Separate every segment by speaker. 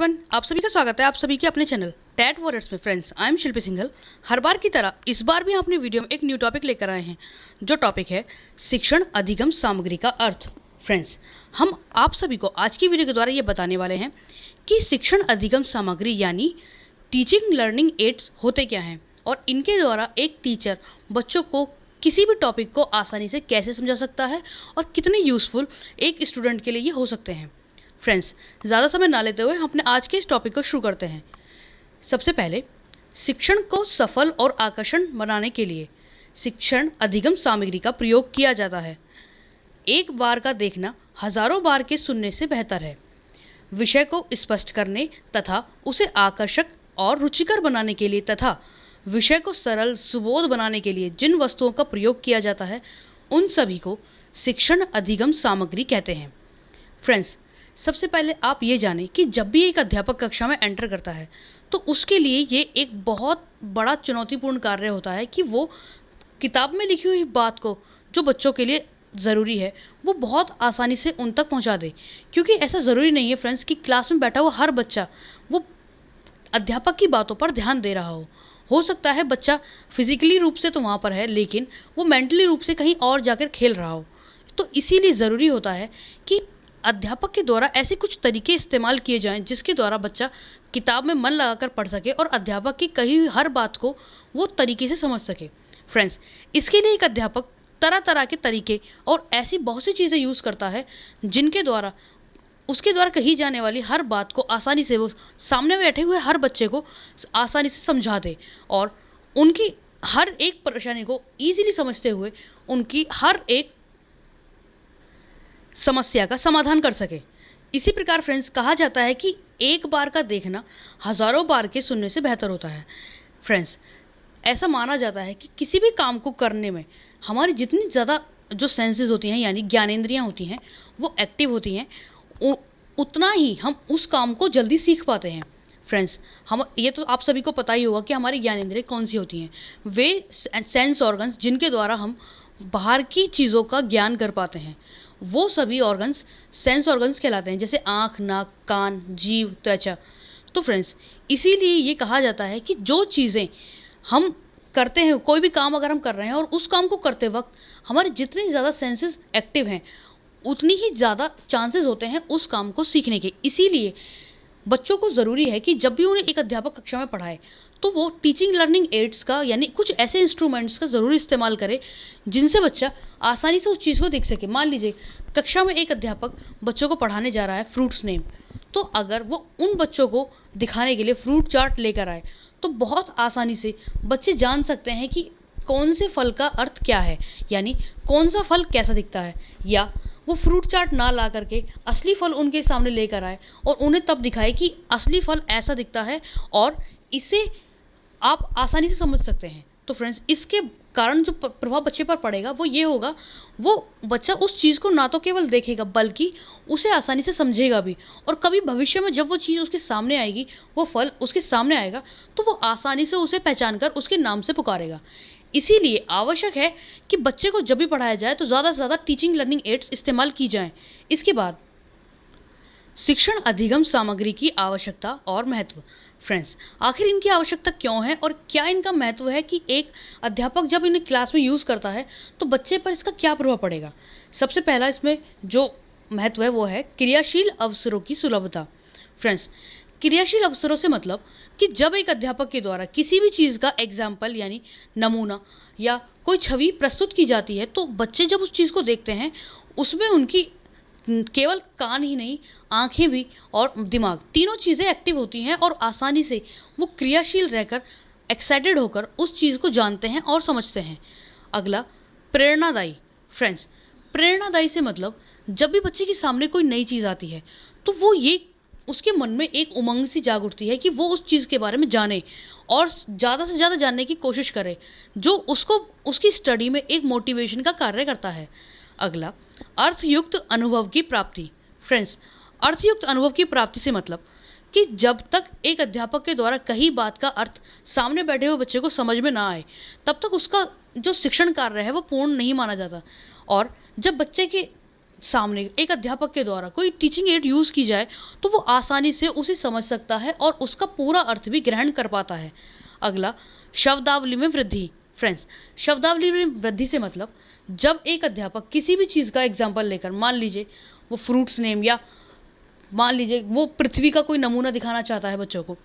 Speaker 1: Everyone, आप सभी का स्वागत है आप सभी के अपने चैनल टैट वॉरियर्स में। फ्रेंड्स, आई एम शिल्पी सिंघल। हर बार की तरह इस बार भी हम अपनी वीडियो में एक न्यू टॉपिक लेकर आए हैं, जो टॉपिक है शिक्षण अधिगम सामग्री का अर्थ। फ्रेंड्स, हम आप सभी को आज की वीडियो के द्वारा ये बताने वाले हैं कि शिक्षण अधिगम सामग्री यानी टीचिंग लर्निंग एड्स होते क्या हैं और इनके द्वारा एक टीचर बच्चों को किसी भी टॉपिक को आसानी से कैसे समझा सकता है और कितने यूज़फुल एक स्टूडेंट के लिए ये हो सकते हैं। फ्रेंड्स, ज़्यादा समय ना लेते हुए हम अपने आज के इस टॉपिक को शुरू करते हैं। सबसे पहले, शिक्षण को सफल और आकर्षण बनाने के लिए शिक्षण अधिगम सामग्री का प्रयोग किया जाता है। एक बार का देखना हजारों बार के सुनने से बेहतर है। विषय को स्पष्ट करने तथा उसे आकर्षक और रुचिकर बनाने के लिए तथा विषय को सरल सुबोध बनाने के लिए जिन वस्तुओं का प्रयोग किया जाता है, उन सभी को शिक्षण अधिगम सामग्री कहते हैं। फ्रेंड्स, सबसे पहले आप ये जानें कि जब भी एक अध्यापक कक्षा में एंटर करता है तो उसके लिए ये एक बहुत बड़ा चुनौतीपूर्ण कार्य होता है कि वो किताब में लिखी हुई बात को जो बच्चों के लिए ज़रूरी है वो बहुत आसानी से उन तक पहुंचा दे। क्योंकि ऐसा ज़रूरी नहीं है फ्रेंड्स कि क्लास में बैठा हुआ हर बच्चा वो अध्यापक की बातों पर ध्यान दे रहा हो सकता है बच्चा फिजिकली रूप से तो वहाँ पर है लेकिन वो मेंटली रूप से कहीं और जाकर खेल रहा हो। तो इसीलिए ज़रूरी होता है कि अध्यापक के द्वारा ऐसे कुछ तरीके इस्तेमाल किए जाएं जिसके द्वारा बच्चा किताब में मन लगाकर पढ़ सके और अध्यापक की कही हुई हर बात को वो तरीके से समझ सके। फ्रेंड्स, इसके लिए एक अध्यापक तरह तरह के तरीके और ऐसी बहुत सी चीज़ें यूज़ करता है जिनके द्वारा उसके द्वारा कही जाने वाली हर बात को आसानी से वो सामने बैठे हुए हर बच्चे को आसानी से समझा दे और उनकी हर एक परेशानी को ईजिली समझते हुए उनकी हर एक समस्या का समाधान कर सके। इसी प्रकार फ्रेंड्स, कहा जाता है कि एक बार का देखना हजारों बार के सुनने से बेहतर होता है। फ्रेंड्स, ऐसा माना जाता है कि किसी भी काम को करने में हमारी जितनी ज़्यादा जो सेंसेस होती हैं यानी ज्ञानेंद्रियां होती हैं वो एक्टिव होती हैं, उतना ही हम उस काम को जल्दी सीख पाते हैं। फ्रेंड्स, हम ये तो आप सभी को पता ही होगा कि हमारी ज्ञानेंद्रिय कौन सी होती हैं। वे सेंस ऑर्गन्स जिनके द्वारा हम बाहर की चीज़ों का ज्ञान कर पाते हैं, वो सभी ऑर्गन्स सेंस ऑर्गन्स कहलाते हैं, जैसे आँख, नाक, कान, जीभ, त्वचा। तो फ्रेंड्स, इसीलिए ये कहा जाता है कि जो चीज़ें हम करते हैं, कोई भी काम अगर हम कर रहे हैं और उस काम को करते वक्त हमारे जितनी ज़्यादा सेंसेस एक्टिव हैं उतनी ही ज़्यादा चांसेस होते हैं उस काम को सीखने के। इसीलिए बच्चों को ज़रूरी है कि जब भी उन्हें एक अध्यापक कक्षा में पढ़ाए तो वो टीचिंग लर्निंग एड्स का यानी कुछ ऐसे इंस्ट्रूमेंट्स का ज़रूर इस्तेमाल करे जिनसे बच्चा आसानी से उस चीज़ को देख सके। मान लीजिए कक्षा में एक अध्यापक बच्चों को पढ़ाने जा रहा है फ्रूट्स नेम, तो अगर वो उन बच्चों को दिखाने के लिए फ्रूट चार्ट लेकर आए तो बहुत आसानी से बच्चे जान सकते हैं कि कौन से फल का अर्थ क्या है, यानी कौन सा फल कैसा दिखता है। या वो फ्रूट चार्ट ना ला करके असली फल उनके सामने लेकर आए और उन्हें तब दिखाए कि असली फल ऐसा दिखता है और इसे आप आसानी से समझ सकते हैं। तो फ्रेंड्स, इसके कारण जो प्रभाव बच्चे पर पड़ेगा वो ये होगा, वो बच्चा उस चीज़ को ना तो केवल देखेगा बल्कि उसे आसानी से समझेगा भी। और कभी भविष्य में जब वो चीज़ उसके सामने आएगी, वो फल उसके सामने आएगा, तो वो आसानी से उसे पहचान कर उसके नाम से पुकारेगा। इसीलिए आवश्यक है कि बच्चे को जब भी पढ़ाया जाए तो ज़्यादा से ज़्यादा टीचिंग लर्निंग एड्स इस्तेमाल की जाएं। इसके बाद शिक्षण अधिगम सामग्री की आवश्यकता और महत्व। फ्रेंड्स, आखिर इनकी आवश्यकता क्यों है और क्या इनका महत्व है कि एक अध्यापक जब इन्हें क्लास में यूज़ करता है तो बच्चे पर इसका क्या प्रभाव पड़ेगा। सबसे पहला इसमें जो महत्व है वो है क्रियाशील अवसरों की सुलभता। फ्रेंड्स, क्रियाशील अवसरों से मतलब कि जब एक अध्यापक के द्वारा किसी भी चीज़ का एग्जाम्पल यानी नमूना या कोई छवि प्रस्तुत की जाती है तो बच्चे जब उस चीज़ को देखते हैं उसमें उनकी केवल कान ही नहीं, आंखें भी और दिमाग तीनों चीज़ें एक्टिव होती हैं और आसानी से वो क्रियाशील रहकर एक्साइटेड होकर उस चीज़ को जानते हैं और समझते हैं। अगला, प्रेरणादायी। फ्रेंड्स, प्रेरणादायी से मतलब जब भी बच्चे के सामने कोई नई चीज़ आती है तो वो ये उसके मन में एक उमंग सी जाग उठती है कि वो उस चीज़ के बारे में जाने और ज़्यादा से ज़्यादा जानने की कोशिश करे, जो उसको उसकी स्टडी में एक मोटिवेशन का कार्य करता है। अगला, अर्थयुक्त अनुभव की प्राप्ति। फ्रेंड्स, अर्थयुक्त अनुभव की प्राप्ति से मतलब कि जब तक एक अध्यापक के द्वारा कही बात का अर्थ सामने बैठे हुए बच्चे को समझ में ना आए तब तक उसका जो शिक्षण कार्य है वो पूर्ण नहीं माना जाता। और जब बच्चे के सामने एक अध्यापक के द्वारा कोई टीचिंग एड यूज़ की जाए तो वो आसानी से उसे समझ सकता है और उसका पूरा अर्थ भी ग्रहण कर पाता है। अगला, शब्दावली में वृद्धि। फ्रेंड्स, शब्दावली में वृद्धि से मतलब जब एक अध्यापक किसी भी चीज़ का एग्जाम्पल लेकर, मान लीजिए वो फ्रूट्स नेम या मान लीजिए वो पृथ्वी का कोई नमूना दिखाना चाहता है बच्चों को,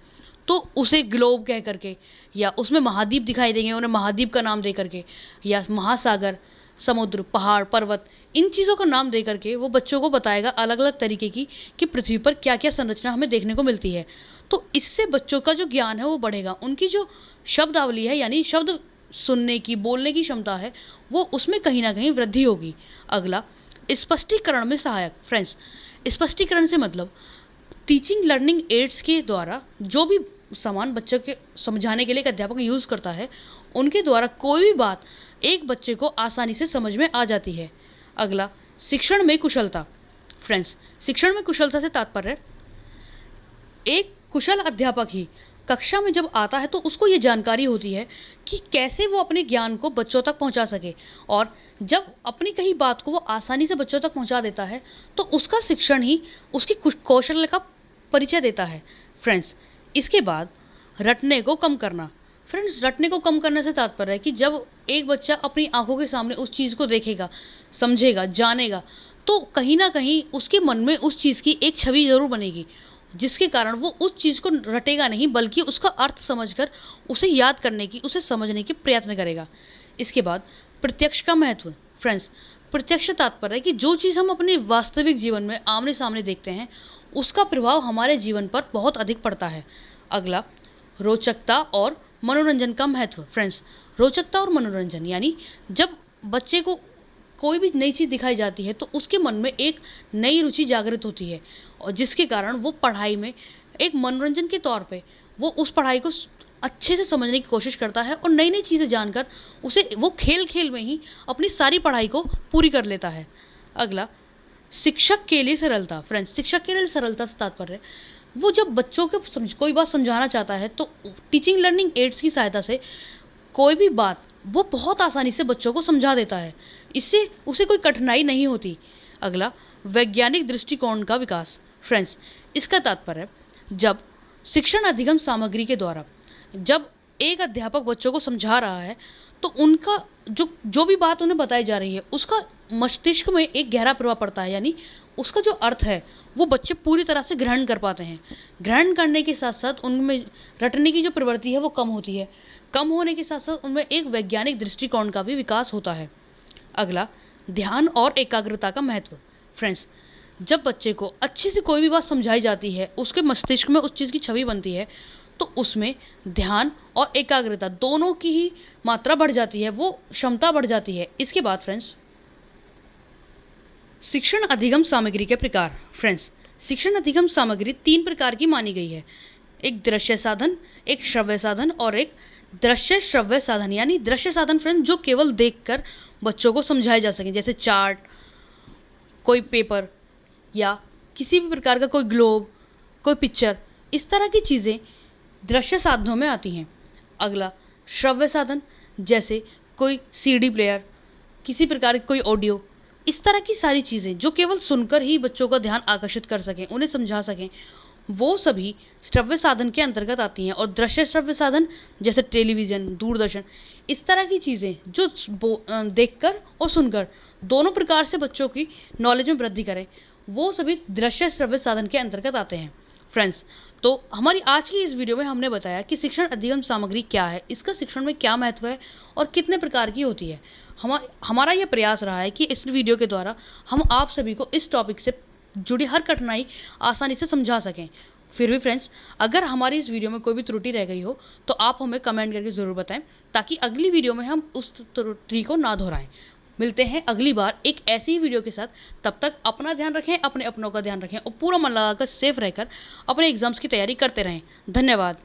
Speaker 1: तो उसे ग्लोब कह करके, या उसमें महाद्वीप दिखाई देंगे उन्हें महाद्वीप का नाम दे करके, या महासागर, समुद्र, पहाड़, पर्वत, इन चीज़ों का नाम दे करके वो बच्चों को बताएगा अलग अलग तरीके की कि पृथ्वी पर क्या क्या संरचना हमें देखने को मिलती है। तो इससे बच्चों का जो ज्ञान है वो बढ़ेगा, उनकी जो शब्दावली है यानी शब्द सुनने की, बोलने की क्षमता है, वो उसमें कहीं ना कहीं वृद्धि होगी। अगला, स्पष्टीकरण में सहायक। फ्रेंड्स, स्पष्टीकरण से मतलब टीचिंग लर्निंग एड्स के द्वारा जो भी सामान बच्चों के समझाने के लिए एक अध्यापक यूज़ करता है, उनके द्वारा कोई भी बात एक बच्चे को आसानी से समझ में आ जाती है। अगला, शिक्षण में कुशलता। फ्रेंड्स, शिक्षण में कुशलता से तात्पर्य एक कुशल अध्यापक ही कक्षा में जब आता है तो उसको ये जानकारी होती है कि कैसे वो अपने ज्ञान को बच्चों तक पहुंचा सके, और जब अपनी कही बात को वो आसानी से बच्चों तक पहुंचा देता है तो उसका शिक्षण ही उसकी कौशल का परिचय देता है। फ्रेंड्स, इसके बाद रटने को कम करना। फ्रेंड्स, रटने को कम करने से तात्पर्य है कि जब एक बच्चा अपनी आंखों के सामने उस चीज़ को देखेगा, समझेगा, जानेगा, तो कहीं ना कहीं उसके मन में उस चीज़ की एक छवि जरूर बनेगी, जिसके कारण वो उस चीज़ को रटेगा नहीं बल्कि उसका अर्थ समझकर उसे याद करने की, उसे समझने की प्रयत्न करेगा। इसके बाद प्रत्यक्ष का महत्व। फ्रेंड्स, प्रत्यक्ष तात्पर्य है कि जो चीज़ हम अपने वास्तविक जीवन में आमने सामने देखते हैं उसका प्रभाव हमारे जीवन पर बहुत अधिक पड़ता है। अगला, रोचकता और मनोरंजन का महत्व। फ्रेंड्स, रोचकता और मनोरंजन यानी जब बच्चे को कोई भी नई चीज़ दिखाई जाती है तो उसके मन में एक नई रुचि जागृत होती है, और जिसके कारण वो पढ़ाई में एक मनोरंजन के तौर पे वो उस पढ़ाई को अच्छे से समझने की कोशिश करता है और नई नई चीज़ें जानकर उसे वो खेल खेल में ही अपनी सारी पढ़ाई को पूरी कर लेता है। अगला, शिक्षक के लिए सरलता। फ्रेंड्स, शिक्षक के लिए सरलता से तात्पर्य वो जब बच्चों को कोई बात समझाना चाहता है तो टीचिंग लर्निंग एड्स की सहायता से कोई भी बात वो बहुत आसानी से बच्चों को समझा देता है, इससे उसे कोई कठिनाई नहीं होती। अगला, वैज्ञानिक दृष्टिकोण का विकास। फ्रेंड्स, इसका तात्पर्य जब शिक्षण अधिगम सामग्री के द्वारा जब एक अध्यापक बच्चों को समझा रहा है तो उनका जो भी बात उन्हें बताई जा रही है उसका मस्तिष्क में एक गहरा प्रभाव पड़ता है, यानी उसका जो अर्थ है वो बच्चे पूरी तरह से ग्रहण कर पाते हैं। ग्रहण करने के साथ साथ उनमें रटने की जो प्रवृत्ति है वो कम होती है, कम होने के साथ साथ उनमें एक वैज्ञानिक दृष्टिकोण का भी विकास होता है। अगला, ध्यान और एकाग्रता का महत्व। फ्रेंड्स, जब बच्चे को अच्छे से कोई भी बात समझाई जाती है, उसके मस्तिष्क में उस चीज़ की छवि बनती है, तो उसमें ध्यान और एकाग्रता दोनों की ही मात्रा बढ़ जाती है, वो क्षमता बढ़ जाती है। इसके बाद फ्रेंड्स, शिक्षण अधिगम सामग्री के प्रकार। फ्रेंड्स, शिक्षण अधिगम सामग्री 3 प्रकार की मानी गई है। एक दृश्य साधन, एक श्रव्य साधन और एक दृश्य श्रव्य साधन। यानी दृश्य साधन फ्रेंड्स जो केवल देखकर बच्चों को समझाए जा सके, जैसे चार्ट, कोई पेपर या किसी भी प्रकार का कोई ग्लोब, कोई पिक्चर, इस तरह की चीज़ें दृश्य साधनों में आती हैं। अगला, श्रव्य साधन, जैसे कोई सीडी प्लेयर, किसी प्रकार की कोई ऑडियो, इस तरह की सारी चीज़ें जो केवल सुनकर ही बच्चों का ध्यान आकर्षित कर सकें, उन्हें समझा सकें, वो सभी श्रव्य साधन के अंतर्गत आती हैं। और दृश्य श्रव्य साधन जैसे टेलीविज़न, दूरदर्शन, इस तरह की चीज़ें जो देखकर और सुनकर दोनों प्रकार से बच्चों की नॉलेज में वृद्धि करें, वो सभी दृश्य श्रव्य साधन के अंतर्गत आते हैं। फ्रेंड्स, तो हमारी आज की इस वीडियो में हमने बताया कि शिक्षण अधिगम सामग्री क्या है, इसका शिक्षण में क्या महत्व है और कितने प्रकार की होती है। हमारा यह प्रयास रहा है कि इस वीडियो के द्वारा हम आप सभी को इस टॉपिक से जुड़ी हर कठिनाई आसानी से समझा सकें। फिर भी फ्रेंड्स, अगर हमारी इस वीडियो में कोई भी त्रुटि रह गई हो तो आप हमें कमेंट करके ज़रूर बताएं, ताकि अगली वीडियो में हम उस त्रुटि को ना दोहराएं। मिलते हैं अगली बार एक ऐसी ही वीडियो के साथ। तब तक अपना ध्यान रखें, अपने अपनों का ध्यान रखें और पूरा मन लगाकर सेफ रहकर अपने एग्जाम्स की तैयारी करते रहें। धन्यवाद।